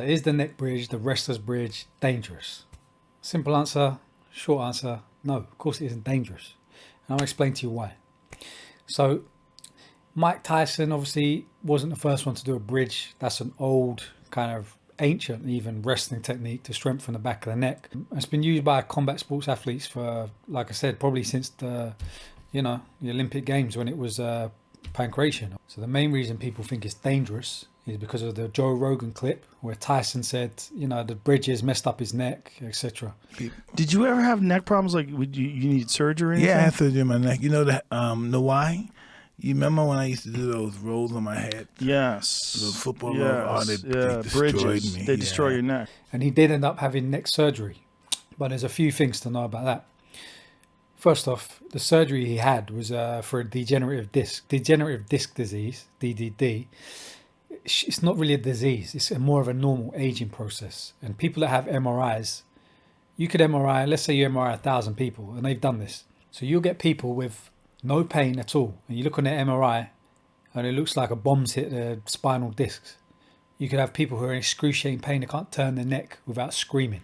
So is the neck bridge, the wrestler's bridge, dangerous? Simple answer, short answer, no, of course it isn't dangerous. And I'll explain to you why. So Mike Tyson obviously wasn't the first one to do a bridge. That's an old, kind of ancient even wrestling technique to strengthen the back of the neck. It's been used by combat sports athletes for, like I said, probably since the Olympic Games when it was pancreation. So the main reason people think it's dangerous is because of the Joe Rogan clip where Tyson said, the bridges messed up his neck, etc. Did you ever have neck problems? Like, you need surgery? Yeah, I had surgery in my neck. You know that? Know why? You remember when I used to do those rolls on my head? Yes. The football roll. They destroyed bridges. me. They destroy your neck. And he did end up having neck surgery. But there's a few things to know about that. First off, the surgery he had was for a degenerative disc disease, DDD. It's not really a disease. It's more of a normal aging process. And people that have MRIs, you could MRI, let's say you MRI 1,000 people, and they've done this. So you'll get people with no pain at all. And you look on their MRI, and it looks like a bomb's hit their spinal discs. You could have people who are in excruciating pain, they can't turn their neck without screaming.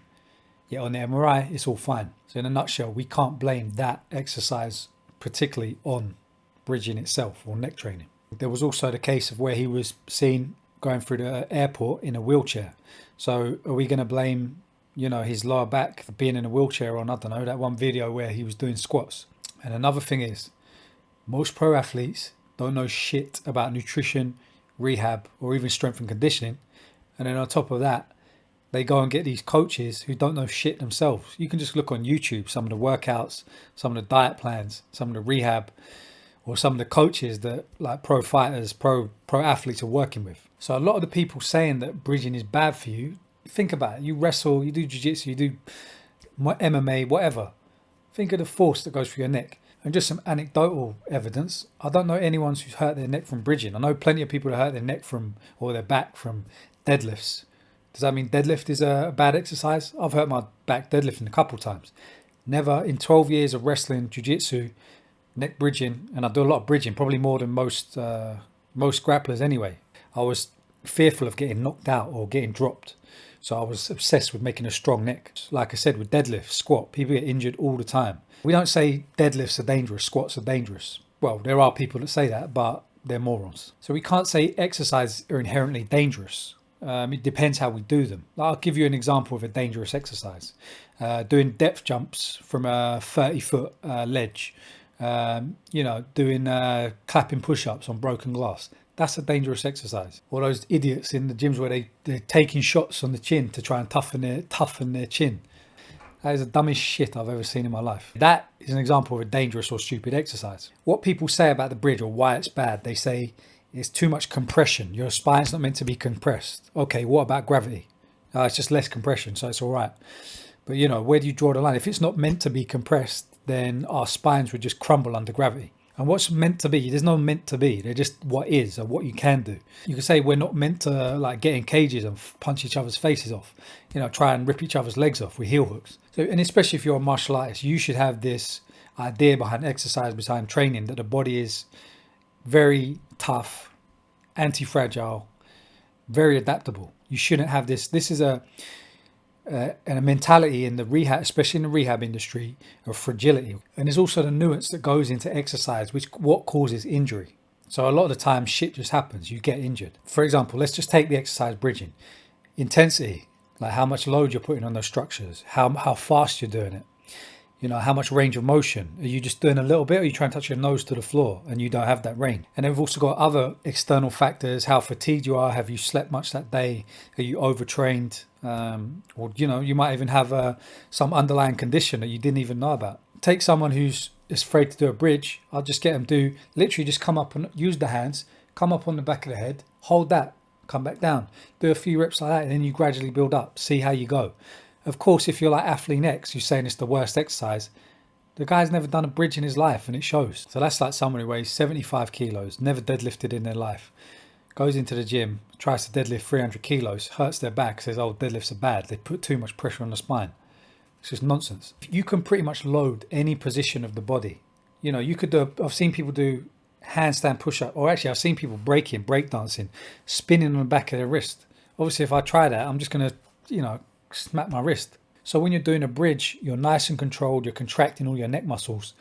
Yet on the MRI, it's all fine. So in a nutshell, we can't blame that exercise particularly on bridging itself or neck training. There was also the case of where he was seen going through the airport in a wheelchair. So are we going to blame, his lower back for being in a wheelchair on, I don't know, that one video where he was doing squats? And another thing is, most pro athletes don't know shit about nutrition, rehab, or even strength and conditioning. And then on top of that, they go and get these coaches who don't know shit themselves. You can just look on YouTube, some of the workouts, some of the diet plans, some of the rehab, or some of the coaches that like pro fighters, pro athletes are working with. So a lot of the people saying that bridging is bad for you, think about it. You wrestle, you do jiu-jitsu, you do MMA, whatever. Think of the force that goes through your neck. And just some anecdotal evidence. I don't know anyone who's hurt their neck from bridging. I know plenty of people that hurt their neck or their back from deadlifts. Does that mean deadlift is a bad exercise? I've hurt my back deadlifting a couple times. Never in 12 years of wrestling, jiu-jitsu, neck bridging, and I do a lot of bridging, probably more than most grapplers anyway. I was fearful of getting knocked out or getting dropped. So I was obsessed with making a strong neck. Like I said, with deadlift, squat, people get injured all the time. We don't say deadlifts are dangerous, squats are dangerous. Well, there are people that say that, but they're morons. So we can't say exercises are inherently dangerous. It depends how we do them. I'll give you an example of a dangerous exercise. Doing depth jumps from a 30-foot ledge. Doing clapping push-ups on broken glass. That's a dangerous exercise. Or those idiots in the gyms where they're taking shots on the chin to try and toughen their chin. That is the dumbest shit I've ever seen in my life. That is an example of a dangerous or stupid exercise. What people say about the bridge or why it's bad, they say it's too much compression. Your spine's not meant to be compressed. Okay, what about gravity? It's just less compression, so it's all right. But, where do you draw the line? If it's not meant to be compressed, then our spines would just crumble under gravity. And what's meant to be, there's no meant to be. They're just what is or what you can do. You can say we're not meant to get in cages and punch each other's faces off, try and rip each other's legs off with heel hooks. So, and especially if you're a martial artist, you should have this idea behind exercise, behind training, that the body is very tough, anti-fragile, very adaptable. You shouldn't have this. This is a mentality in the rehab, especially in the rehab industry, of fragility. And there's also the nuance that goes into exercise, what causes injury. So a lot of the time shit just happens, you get injured. For example, let's just take the exercise bridging. Intensity, like how much load you're putting on those structures, how fast you're doing it, how much range of motion. Are you just doing a little bit, or are you trying to touch your nose to the floor and you don't have that range? And then we've also got other external factors, how fatigued you are, have you slept much that day, are you overtrained? Or you might even have some underlying condition that you didn't even know about. Take someone who's afraid to do a bridge. I'll just get them to literally just come up and use the hands, come up on the back of the head, hold that, come back down, do a few reps like that, and then you gradually build up, see how you go. Of course, if you're like Athlete X, who's saying it's the worst exercise, the guy's never done a bridge in his life and it shows. So that's like someone who weighs 75 kilos, never deadlifted in their life, goes into the gym, tries to deadlift 300 kilos, hurts their back, says, oh, deadlifts are bad. They put too much pressure on the spine. It's just nonsense. You can pretty much load any position of the body. You could do, I've seen people do handstand push-up, or actually I've seen people break dancing, spinning on the back of their wrist Obviously, if I try that, I'm just going to, smack my wrist. So when you're doing a bridge, you're nice and controlled, you're contracting all your neck muscles.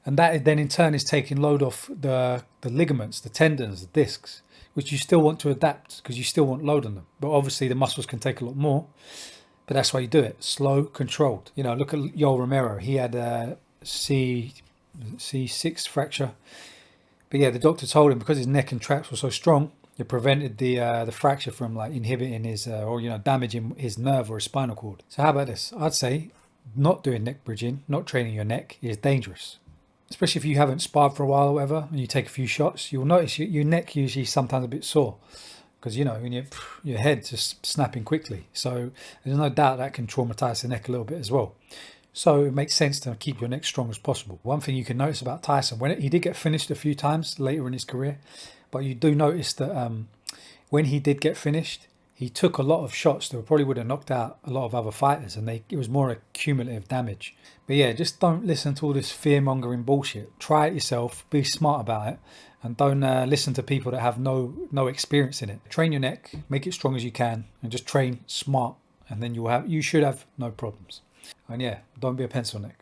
And that then in turn is taking load off the ligaments, the tendons, the discs, which you still want to adapt because you still want load on them. But obviously the muscles can take a lot more. But that's why you do it. Slow, controlled. Look at Yoel Romero. He had a C6 fracture. But yeah, the doctor told him because his neck and traps were so strong, it prevented the fracture from like inhibiting his or damaging his nerve or his spinal cord. So how about this? I'd say not doing neck bridging, not training your neck is dangerous. Especially if you haven't sparred for a while or whatever, and you take a few shots, you'll notice your neck usually sometimes a bit sore because when your head's just snapping quickly. So there's no doubt that can traumatize the neck a little bit as well. So it makes sense to keep your neck strong as possible. One thing you can notice about Tyson, he did get finished a few times later in his career, but you do notice that when he did get finished, he took a lot of shots that probably would have knocked out a lot of other fighters, and it was more accumulative damage. But yeah, just don't listen to all this fear-mongering bullshit. Try it yourself, be smart about it, and don't listen to people that have no experience in it. Train your neck, make it strong as you can, and just train smart, and then you should have no problems. And yeah, don't be a pencil neck.